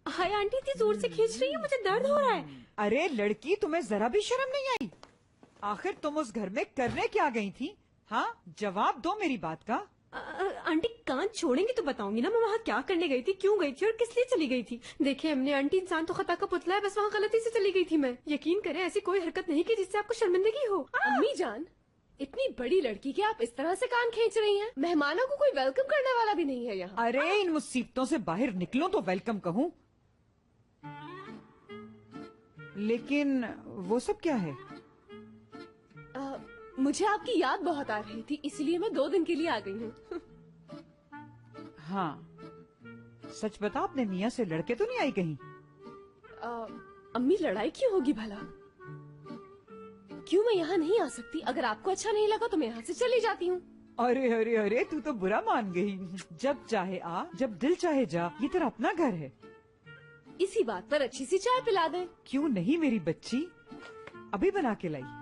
Hi aunty, इतनी जोर से खींच रही है, मुझे दर्द हो रहा है। अरे लड़की, तुम्हें जरा भी शर्म नहीं आई? आखिर तुम उस घर में करने क्या गई थी? हाँ, जवाब दो मेरी बात का। आंटी कान छोड़ेंगी तो बताऊंगी ना मैं वहाँ क्या करने गई थी, क्यों गई थी और किस लिए चली गई थी। देखिए हमने आंटी, इंसान तो खता का पुतला है, बस वहाँ गलती से चली गई थी मैं। यकीन करें ऐसी कोई हरकत नहीं की जिससे आपको शर्मिंदगी हो। अम्मी जान, इतनी बड़ी लड़की के आप इस तरह से कान खींच रही हैं? मेहमानों को कोई वेलकम करने वाला भी नहीं है यहाँ। अरे इन मुसीबतों से बाहर निकलो तो वेलकम कहूँ। लेकिन वो सब क्या है? मुझे आपकी याद बहुत आ रही थी, इसलिए मैं 2 दिन के लिए आ गई हूँ। हाँ, सच बता, अपने मियाँ से लड़के तो नहीं आई कहीं? अम्मी लड़ाई क्यों होगी भला? क्यों मैं यहाँ नहीं आ सकती? अगर आपको अच्छा नहीं लगा तो मैं यहाँ से चली जाती हूँ। अरे अरे अरे, तू तो बुरा मान गई। जब चाहे आ, जब दिल चाहे जा, ये तेरा अपना घर है। इसी बात पर अच्छी सी चाय पिला दें। क्यों नहीं मेरी बच्ची, अभी बना के लाई।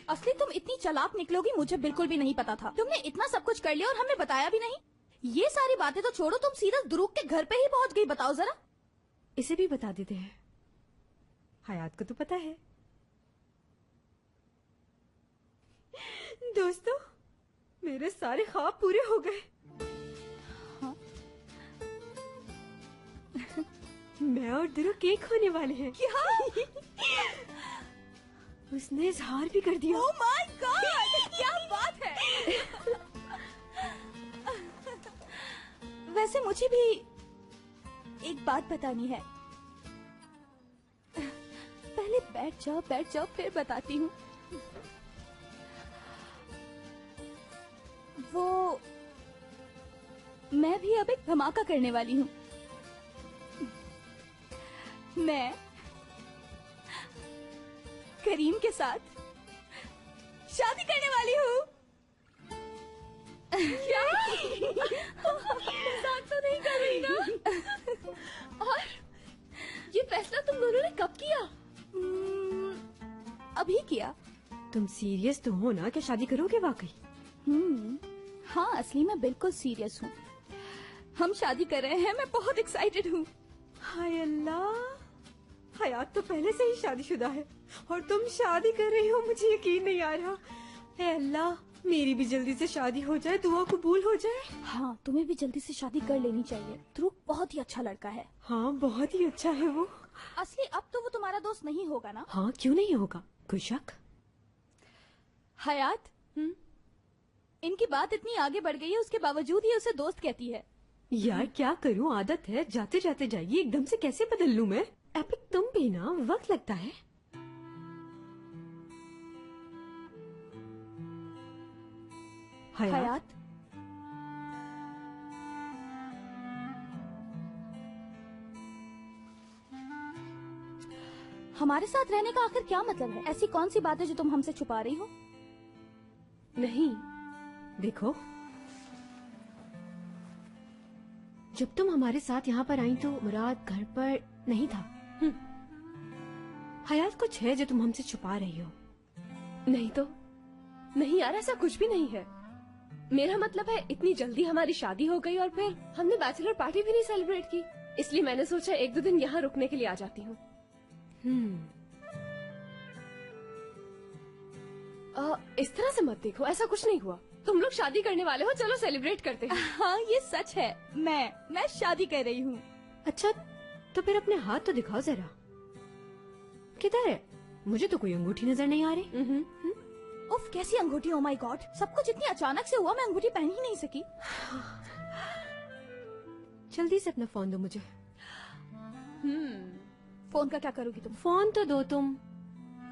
असली तुम इतनी चालाक निकलोगी मुझे बिल्कुल भी नहीं पता था। तुमने इतना सब कुछ कर लिया और हमें बताया भी नहीं। ये सारी बातें तो छोड़ो, तुम सीधा दुरूक के घर पे ही पहुंच गई। बताओ जरा। इसे भी बता देते हैं, हयात को तो पता है। दोस्तों, मेरे सारे ख्वाब पूरे हो गए। हाँ? मैं और दुरू केक होने वाले हैं। क्या? उसने इजहार भी कर दिया। ओह माय गॉड, क्या बात है। वैसे मुझे भी एक बात बतानी है। पहले बैठ जाओ फिर बताती हूँ। वो मैं भी अब एक धमाका करने वाली हूँ। मैं करीम के साथ शादी करने वाली हूँ। क्या? मजाक तो नहीं कर रही ना? और ये फैसला तुम दोनों ने कब किया? अभी किया। तुम सीरियस तो हो ना, क्या शादी करोगे वाकई? हाँ, असली में बिल्कुल सीरियस हूँ। हम शादी कर रहे हैं, मैं बहुत एक्साइटेड हूँ। हाय अल्लाह, हयात तो पहले से ही शादीशुदा है और तुम शादी कर रही हो, मुझे यकीन नहीं आ रहा। ऐ अल्लाह, मेरी भी जल्दी से शादी हो जाए, दुआ कबूल हो जाए। हाँ, तुम्हें भी जल्दी से शादी कर लेनी चाहिए। ध्रुव बहुत ही अच्छा लड़का है। हाँ, बहुत ही अच्छा है वो। असली अब तो वो तुम्हारा दोस्त नहीं होगा ना? हाँ, क्यों नहीं होगा, कोई शक? हयात, इनकी बात इतनी आगे बढ़ गई है, उसके बावजूद ही उसे दोस्त कहती है। यार क्या करूँ, आदत है, जाते जाते जाइए, एकदम से कैसे बदल लूँ मैं? एपिक तुम भी ना, वक्त लगता है। हयात, हमारे साथ रहने का आखिर क्या मतलब है? ऐसी कौन सी बात है जो तुम हमसे छुपा रही हो? नहीं, देखो, जब तुम हमारे साथ यहाँ पर आई तो मुराद घर पर नहीं था। हयात कुछ है जो तुम हमसे छुपा रही हो। नहीं तो नहीं यार, ऐसा कुछ भी नहीं है। मेरा मतलब है, इतनी जल्दी हमारी शादी हो गई और फिर हमने बैचलर पार्टी भी नहीं सेलिब्रेट की, इसलिए मैंने सोचा 1-2 दिन यहाँ रुकने के लिए आ जाती हूँ। इस तरह से मत देखो, ऐसा कुछ नहीं हुआ। तुम लोग शादी करने वाले हो, चलो सेलिब्रेट करते हैं। हाँ, ये सच है। मैं शादी कर रही हूँ। अच्छा, तो फिर अपने हाथ तो दिखाओ जरा। किधर है? मुझे तो कोई अंगूठी नजर नहीं आ रही। उफ, कैसी अंगूठी? ओ माय गॉड, सब कुछ इतनी अचानक से हुआ, मैं अंगूठी पहन ही नहीं सकी। जल्दी से अपना फोन दो मुझे। फोन का क्या करोगी तुम? फोन तो दो तुम।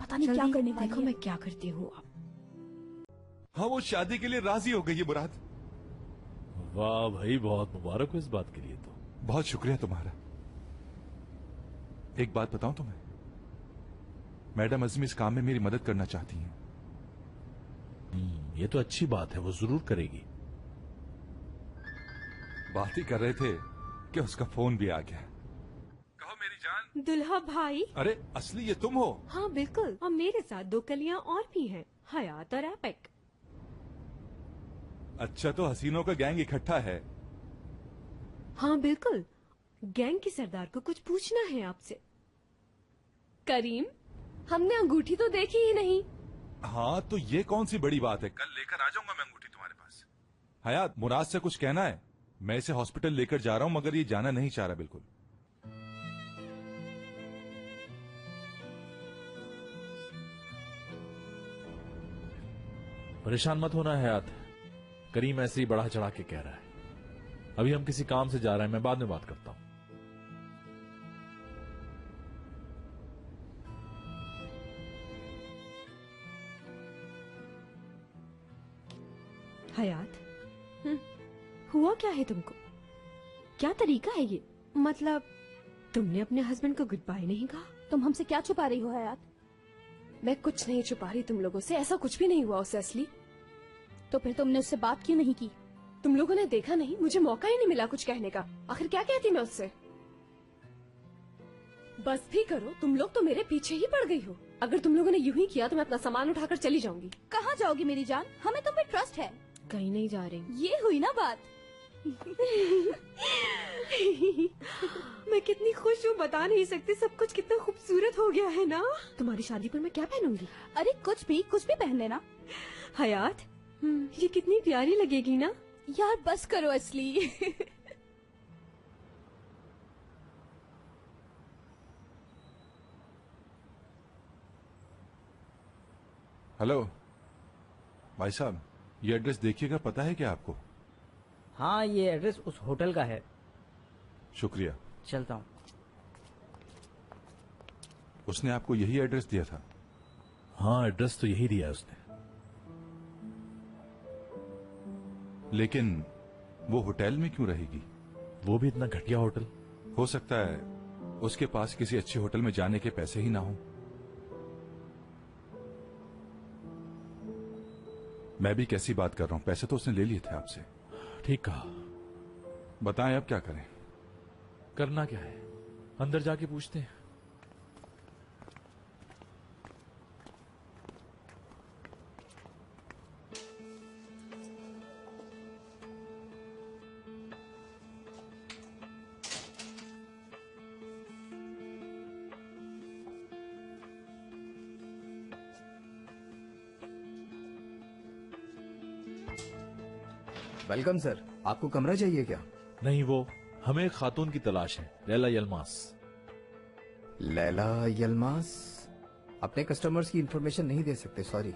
पता नहीं क्या करने वाली देखो है। मैं क्या करती हूँ अब। हाँ, वो शादी के लिए राजी हो गई है मुराद। वाह भाई, बहुत मुबारक हो इस बात के लिए। तो बहुत शुक्रिया तुम्हारा। एक बात बताऊं तुम्हें, मैडम अज़मी इस काम में मेरी मदद करना चाहती हैं। ये तो अच्छी बात है, वो जरूर करेगी। बात ही कर रहे थे कि उसका फोन भी आ गया। कहो मेरी जान। दुल्हा भाई। अरे असली ये तुम हो? हाँ बिल्कुल, और मेरे साथ 2 कलियां और भी हैं, हयात और एपिक। अच्छा, तो हसीनों का गैंग इकट्ठा है। हाँ बिल्कुल, गैंग के सरदार को कुछ पूछना है आपसे। करीम, हमने अंगूठी तो देखी ही नहीं। हाँ, तो ये कौन सी बड़ी बात है, कल लेकर आ जाऊंगा मैं अंगूठी तुम्हारे पास। हयात, मुराद से कुछ कहना है? मैं इसे हॉस्पिटल लेकर जा रहा हूं, मगर ये जाना नहीं चाह रहा बिल्कुल। परेशान मत होना हयात, करीम ऐसे ही बढ़ा चढ़ा के कह रहा है। अभी हम किसी काम से जा रहे हैं, मैं बाद में बात करता हूं। हयात, हुआ क्या है तुमको? क्या तरीका है ये? मतलब तुमने अपने हस्बैंड को गुड बाय नहीं कहा? तुम हमसे क्या छुपा रही हो हयात? मैं कुछ नहीं छुपा रही तुम लोगों से, ऐसा कुछ भी नहीं हुआ उससे असली। तो फिर तुमने उससे बात क्यों नहीं की? तुम लोगों ने देखा नहीं, मुझे मौका ही नहीं मिला कुछ कहने का। आखिर क्या कहती मैं उससे? बस भी करो, तुम लोग तो मेरे पीछे ही पड़ गई हो। अगर तुम लोगों ने यूं ही किया तो मैं अपना सामान उठाकर चली जाऊंगी। कहाँ जाओगी मेरी जान? हमें तुम पे ट्रस्ट है। कहीं नहीं जा रही। ये हुई ना बात। मैं कितनी खुश हूँ, बता नहीं सकती। सब कुछ कितना खूबसूरत हो गया है ना। तुम्हारी शादी पर मैं क्या पहनूंगी? अरे कुछ भी पहन लेना। हयात, ये कितनी प्यारी लगेगी ना। यार बस करो असली। हेलो भाई साहब, ये एड्रेस देखिएगा, पता है क्या आपको? हाँ, ये एड्रेस उस होटल का है। शुक्रिया। चलता हूँ। उसने आपको यही एड्रेस दिया था? हाँ, एड्रेस तो यही दिया है उसने। लेकिन वो होटल में क्यों रहेगी? वो भी इतना घटिया होटल? हो सकता है उसके पास किसी अच्छे होटल में जाने के पैसे ही ना हो। मैं भी कैसी बात कर रहा हूं, पैसे तो उसने ले लिए थे आपसे। ठीक कहा। बताएं अब क्या करें? करना क्या है, अंदर जाके पूछते हैं। वेलकम सर, आपको कमरा चाहिए क्या? नहीं, वो हमें एक खातून की तलाश है, लैला यलमास। लैला यलमास? अपने कस्टमर्स की इंफॉर्मेशन नहीं दे सकते, सॉरी।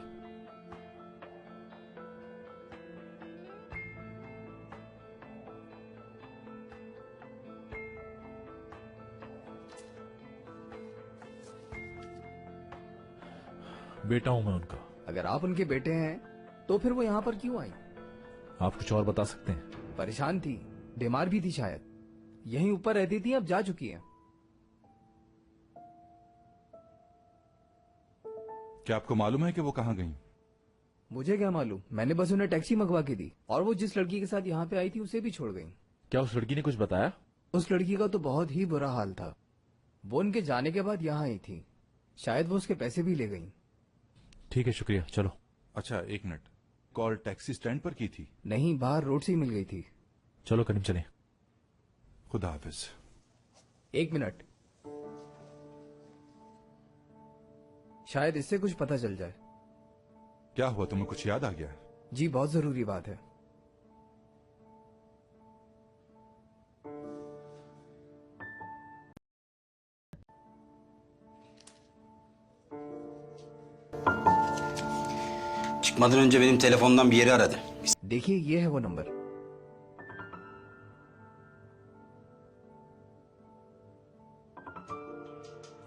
बेटा हूं मैं उनका। अगर आप उनके बेटे हैं तो फिर वो यहाँ पर क्यों आई? आप कुछ और बता सकते हैं? परेशान थी, बीमार भी थी शायद। यहीं ऊपर रहती थी, अब जा चुकी है। क्या आपको मालूम है कि वो कहाँ गई? मुझे क्या मालूम, मैंने बस उन्हें टैक्सी मंगवा के दी और वो जिस लड़की के साथ यहाँ पे आई थी उसे भी छोड़ गई। क्या उस लड़की ने कुछ बताया? उस लड़की का तो बहुत ही बुरा हाल था। वो उनके जाने के बाद यहाँ आई थी, शायद वो उसके पैसे भी ले गई। ठीक है, शुक्रिया, चलो। अच्छा एक मिनट, कॉल टैक्सी स्टैंड पर की थी? नहीं, बाहर रोड से ही मिल गई थी। चलो करीम चलें। खुदा हाफिज। एक मिनट, शायद इससे कुछ पता चल जाए। क्या हुआ, तुम्हें कुछ याद आ गया? जी, बहुत जरूरी बात है। Çıkmadan önce benim telefondan bir yeri aradı. देखिए, ये है वो नंबर।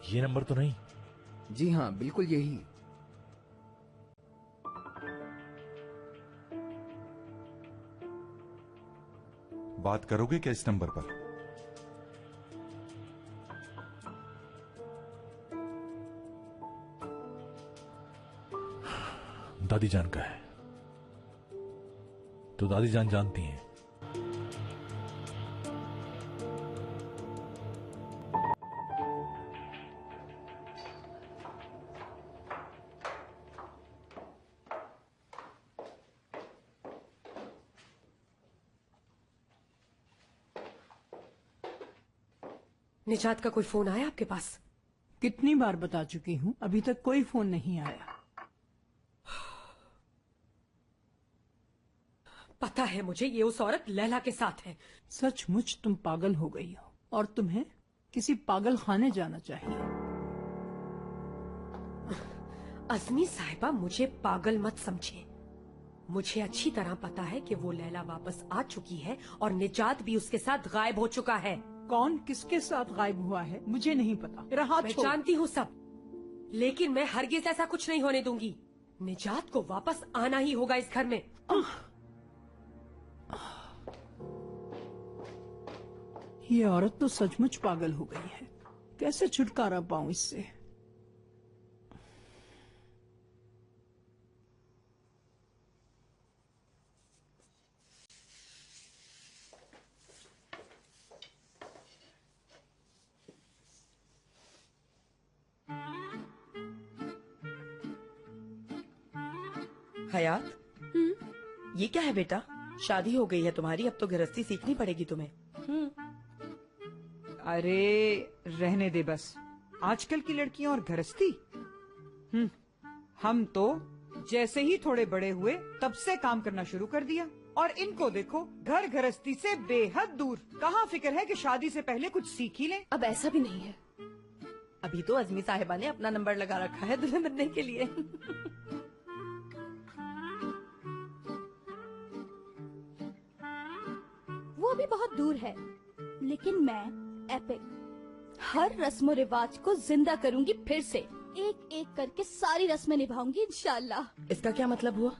ये नंबर तो नहीं? जी हाँ, बिल्कुल यही। बात करोगे क्या इस नंबर पर? दादी जान का है, तो दादी जान जानती हैं। निजात का कोई फोन आया आपके पास? कितनी बार बता चुकी हूँ, अभी तक कोई फोन नहीं आया। पता है मुझे, ये उस औरत लैला के साथ है। सचमुच तुम पागल हो गई हो और तुम्हें किसी पागल खाने जाना चाहिए। अजमी साहिबा, मुझे पागल मत समझे। मुझे अच्छी तरह पता है कि वो लैला वापस आ चुकी है और निजात भी उसके साथ गायब हो चुका है। कौन किसके साथ गायब हुआ है मुझे नहीं पता। मेरा हाथ मैं छोड़। जानती हूँ सब, लेकिन मैं हरगिज ऐसा कुछ नहीं होने दूंगी। निजात को वापस आना ही होगा इस घर में। ये औरत तो सचमुच पागल हो गई है। कैसे छुटकारा पाऊं इससे? हयात, ये क्या है बेटा? शादी हो गई है तुम्हारी, अब तो गृहस्थी सीखनी पड़ेगी तुम्हें। अरे रहने दे बस, आजकल की लड़कियां और गृहस्थी। हम तो जैसे ही थोड़े बड़े हुए तब से काम करना शुरू कर दिया, और इनको देखो घर गृहस्थी से बेहद दूर। कहाँ फिक्र है कि शादी से पहले कुछ सीख ही लें। अब ऐसा भी नहीं है। अभी तो अजमी साहिबा ने अपना नंबर लगा रखा है दुल्हन बनने के लिए। वो भी बहुत दूर है, लेकिन मैं एपिक हर रस्म रिवाज को जिंदा करूंगी फिर से। एक एक करके सारी रस्में निभाऊंगी इंशाल्लाह। इसका क्या मतलब हुआ?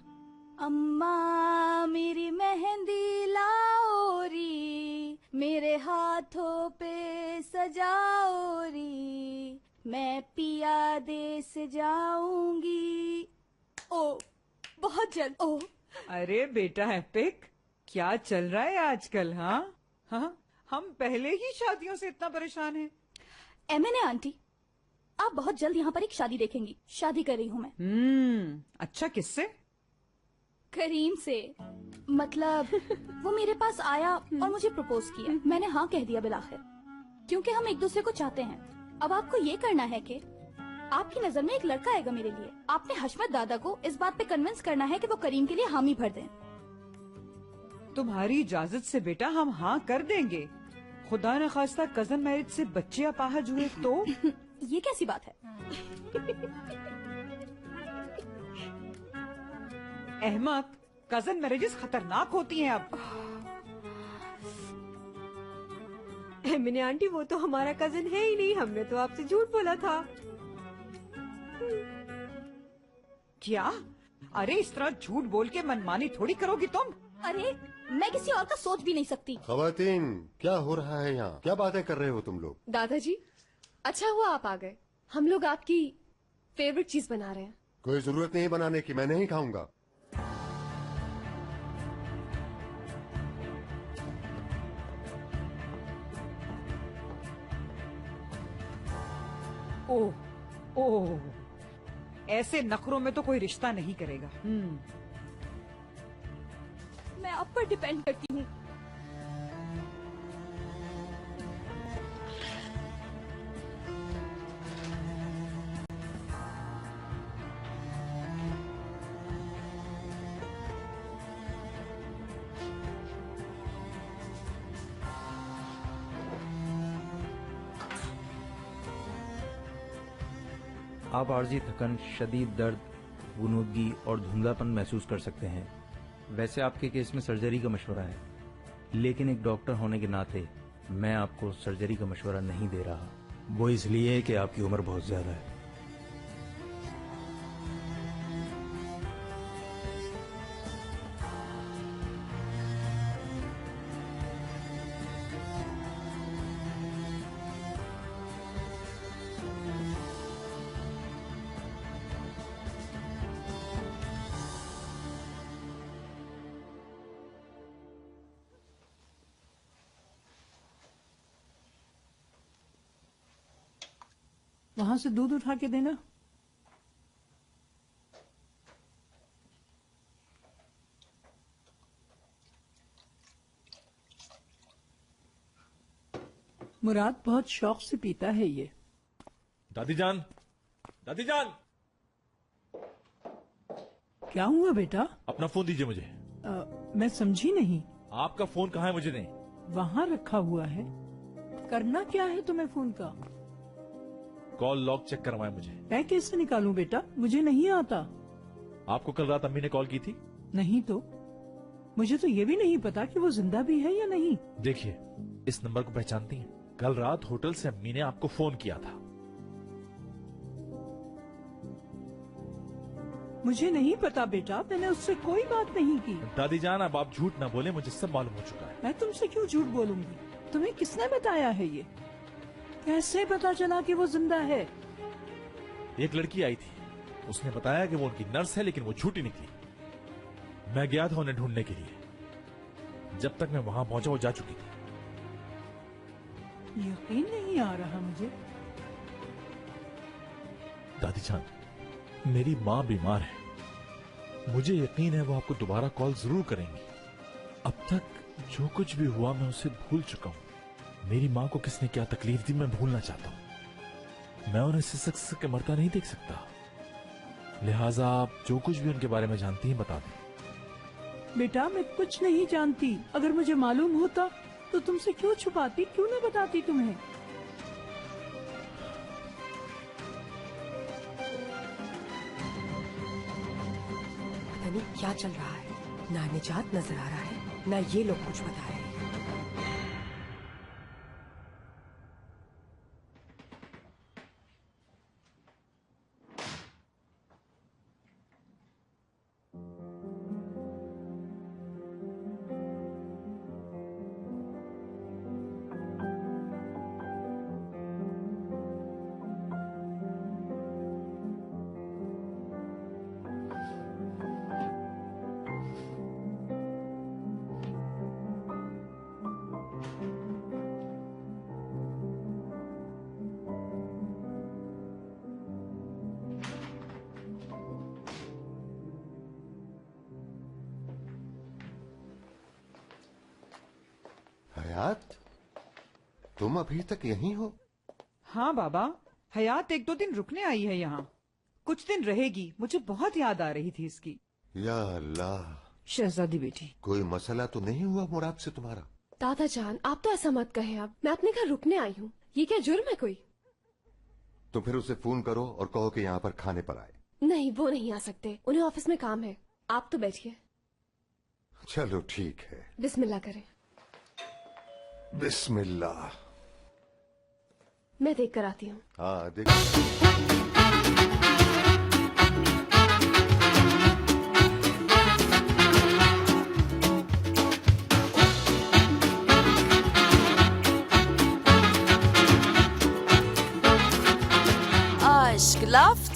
अम्मा मेरी मेहंदी लाओ री, मेरे हाथों पे सजाओ री, मैं पिया देश जाऊंगी। ओ बहुत जल्द। ओ अरे बेटा एपिक, क्या चल रहा है आजकल? हाँ, हम पहले ही शादियों से इतना परेशान हैं। एमएनए आंटी, आप बहुत जल्द यहाँ पर एक शादी देखेंगी। शादी कर रही हूँ मैं। अच्छा, किससे? करीम से। मतलब वो मेरे पास आया और मुझे प्रपोज किया। मैंने हाँ कह दिया बिलाखिर, क्योंकि हम एक दूसरे को चाहते हैं। अब आपको ये करना है कि आपकी नजर में एक लड़का आएगा मेरे लिए। आपने हशमत दादा को इस बात पे कन्विंस करना है कि वो करीम के लिए हामी भर दें। तुम्हारी इजाजत से बेटा हम हाँ कर देंगे। खुदा न खास्ता कजन मैरिज से बच्चे अपाहज हुए तो? ये कैसी बात है? अहमक, कजन मैरिजेस खतरनाक होती हैं। अब एमिने आंटी, वो तो हमारा कजन है ही नहीं। हमने तो आपसे झूठ बोला था। क्या? अरे इस तरह झूठ बोल के मनमानी थोड़ी करोगी तुम। अरे मैं किसी और का सोच भी नहीं सकती। खवातीन, क्या हो रहा है यहाँ? क्या बातें कर रहे हो तुम लोग? दादाजी, अच्छा हुआ आप आ गए। हम लोग आपकी फेवरेट चीज बना रहे हैं। कोई जरूरत नहीं बनाने की, मैं नहीं खाऊंगा। ओह, ऐसे नखरों में तो कोई रिश्ता नहीं करेगा। मैं आप पर डिपेंड करती हूँ। आप आर्जी थकन, शदीद दर्द, गुनूदगी और धुंधलापन महसूस कर सकते हैं। वैसे आपके केस में सर्जरी का मशवरा है, लेकिन एक डॉक्टर होने के नाते मैं आपको सर्जरी का मशवरा नहीं दे रहा। वो इसलिए कि आपकी उम्र बहुत ज्यादा है। वहां से दूध उठा के देना। मुराद बहुत शौक से पीता है ये। दादी जान, दादी जान, क्या हुआ बेटा? अपना फोन दीजिए मुझे। मैं समझी नहीं। आपका फोन कहाँ है मुझे नहीं? वहाँ रखा हुआ है। करना क्या है तुम्हें फोन का? कॉल लॉग चेक करवाएं मुझे। मैं कैसे निकालूं बेटा, मुझे नहीं आता। आपको कल रात अम्मी ने कॉल की थी? नहीं तो मुझे तो ये भी नहीं पता कि वो जिंदा भी है या नहीं। देखिए, इस नंबर को पहचानती हैं? कल रात होटल से अम्मी ने आपको फोन किया था। मुझे नहीं पता बेटा, मैंने उससे कोई बात नहीं की। दादी जान, अब आप झूठ ना बोले, मुझे सब मालूम हो चुका है। मैं तुमसे क्यों झूठ बोलूंगी? तुम्हें किसने बताया है ये? कैसे पता चला कि वो जिंदा है? एक लड़की आई थी, उसने बताया कि वो उनकी नर्स है, लेकिन वो झूठी निकली। मैं गया था उन्हें ढूंढने के लिए। जब तक मैं वहां पहुंचा वो जा चुकी थी। यकीन नहीं आ रहा मुझे। दादी जान, मेरी माँ बीमार है, मुझे यकीन है वो आपको दोबारा कॉल जरूर करेंगी। अब तक जो कुछ भी हुआ मैं उसे भूल चुका हूँ। मेरी माँ को किसने क्या तकलीफ दी मैं भूलना चाहता हूँ। मैं उन्हें सिसक सिसक के मरता नहीं देख सकता। लिहाजा आप जो कुछ भी उनके बारे में जानती हैं बता दें। बेटा मैं कुछ नहीं जानती। अगर मुझे मालूम होता तो तुमसे क्यों छुपाती, क्यों न बताती तुम्हें? पता नहीं क्या चल रहा है, ना निजात नजर आ रहा है, ना ये लोग कुछ बता रहे हैं। हयात, तुम अभी तक यहीं हो? हाँ बाबा, हयात एक दो दिन रुकने आई है यहाँ। कुछ दिन रहेगी। मुझे बहुत याद आ रही थी इसकी। या अल्लाह, शहजादी बेटी, कोई मसला तो नहीं हुआ मुराद से तुम्हारा? दादा जान, आप तो ऐसा मत कहें। अब मैं अपने घर रुकने आई हूँ, ये क्या जुर्म है कोई? तो फिर उसे फोन करो और कहो कि यहाँ पर खाने पर आए। नहीं, वो नहीं आ सकते, उन्हें ऑफिस में काम है। आप तो बैठिए। चलो ठीक है। बिस्मिल्लाह करें। बिस्मिल्लाह। मैं देख कर आती हूँ। हाँ देखो। Aşk laf